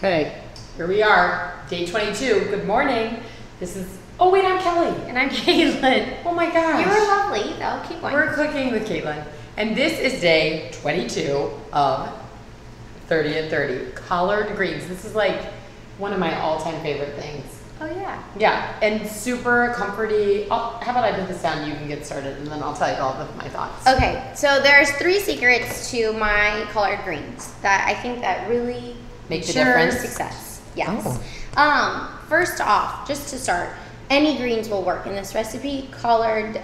Okay, here we are, day 22. Good morning. This is, oh wait, I'm Kelly. And I'm Caitlin. Oh my gosh. You were lovely, though. Keep going. We're cooking with Caitlin. And this is day 22 of 30 and 30. Collard greens. This is like one of my all-time favorite things. Oh yeah. Yeah, and super comforty. Oh, how about I put this down, you can get started, and then I'll tell you all of my thoughts. Okay, so there's 3 secrets to my collard greens that I think that really make the difference. Success. Yes. Oh. First off, just to start, any greens will work in this recipe. Collard,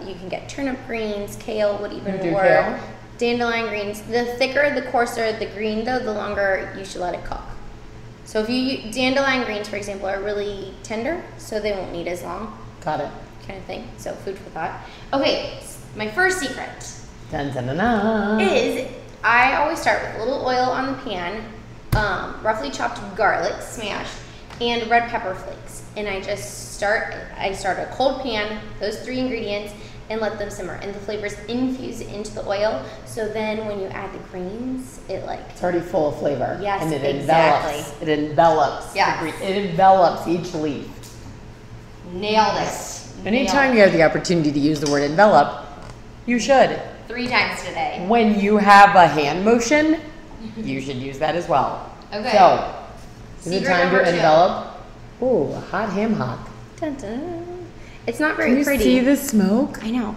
you can get turnip greens, kale would even work. Kale? Dandelion greens. The thicker, the coarser the green, though, the longer you should let it cook. So if you dandelion greens, for example, are really tender, so they won't need as long. Got it. Kind of thing. So food for thought. Okay, my first secret dun, dun, dun, dun. is I always start with a little oil on the pan, roughly chopped garlic smashed, and red pepper flakes. And I start a cold pan, those 3 ingredients, and let them simmer. And the flavors infuse into the oil. So then when you add the greens, it's already full of flavor. Yes, and it exactly. envelops. Yes. It envelops each leaf. Nailed it. Anytime you have the opportunity to use the word envelop, you should. 3 times today. When you have a hand motion, you should use that as well. Okay. So, is it Secret time to number 2. envelop? Ooh, a hot ham hock. Dun, dun. It's not very pretty. Can you see the smoke? I know.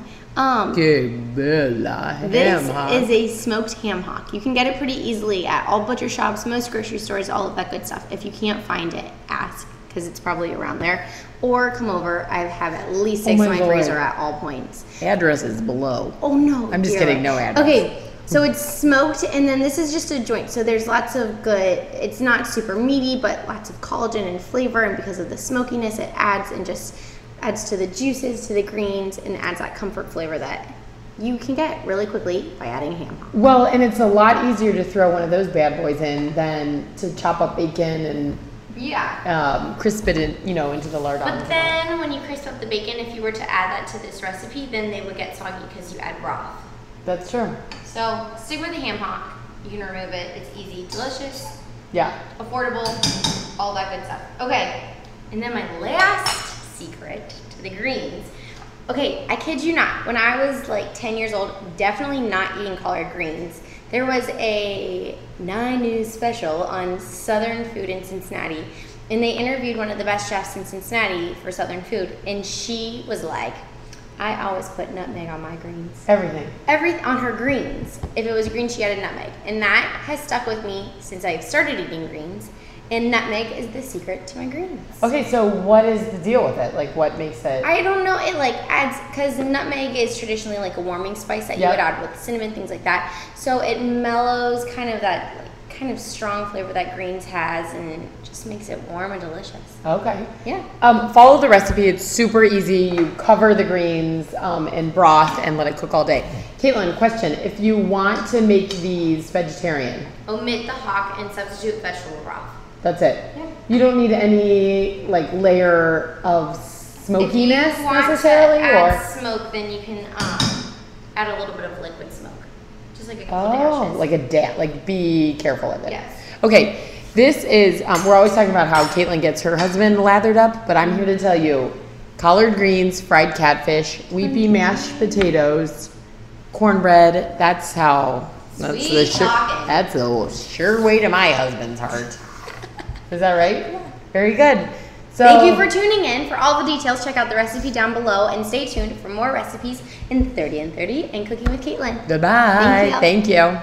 This is a smoked ham hock. You can get it pretty easily at all butcher shops, most grocery stores, all of that good stuff. If you can't find it, ask, because it's probably around there. Or come over. I have at least 6 in my freezer at all points. Address is below. Oh no. I'm just kidding, no address. Okay, so it's smoked, and then this is just a joint. So there's lots of good, it's not super meaty, but lots of collagen and flavor, and because of the smokiness, it adds to the juices, to the greens, and adds that comfort flavor that you can get really quickly by adding a ham hock. Well, and it's a lot easier to throw one of those bad boys in than to chop up bacon and crisp it into the lard. But then when you crisp up the bacon, if you were to add that to this recipe, then they would get soggy because you add broth. That's true. So stick with the ham hock. You can remove it. It's easy, delicious. Yeah. Affordable, all that good stuff. Okay, and then my last secret to the greens. Okay, I kid you not. When I was like 10 years old, definitely not eating collard greens. There was a 9 News special on Southern food in Cincinnati, and they interviewed one of the best chefs in Cincinnati for Southern food, and she was like, I always put nutmeg on my greens. Everything on her greens. If it was green, she added nutmeg, and that has stuck with me since I started eating greens. And nutmeg is the secret to my greens. Okay, so what is the deal with it? Like, what makes it? I don't know. It adds, because nutmeg is traditionally like a warming spice that you would add with cinnamon, things like that. So it mellows kind of that kind of strong flavor that greens has, and it just makes it warm and delicious. Okay. Yeah. Follow the recipe. It's super easy. You cover the greens in broth and let it cook all day. Caitlin, question: if you want to make these vegetarian, omit the hock and substitute vegetable broth. That's it. Yeah. You don't need any layer of smokiness if you want necessarily, to add or smoke, then you can add a little bit of liquid smoke, just like a couple dashes. Be careful of it. Yes. Okay, this is we're always talking about how Caitlin gets her husband lathered up, but I'm here to tell you, collard greens, fried catfish, weepy mashed potatoes, cornbread. That's a sure way to my husband's heart. Is that right? Yeah. Very good. So, thank you for tuning in. For all the details, check out the recipe down below, and stay tuned for more recipes in 30 and 30 and Cooking with Caitlin. Goodbye. Thank you.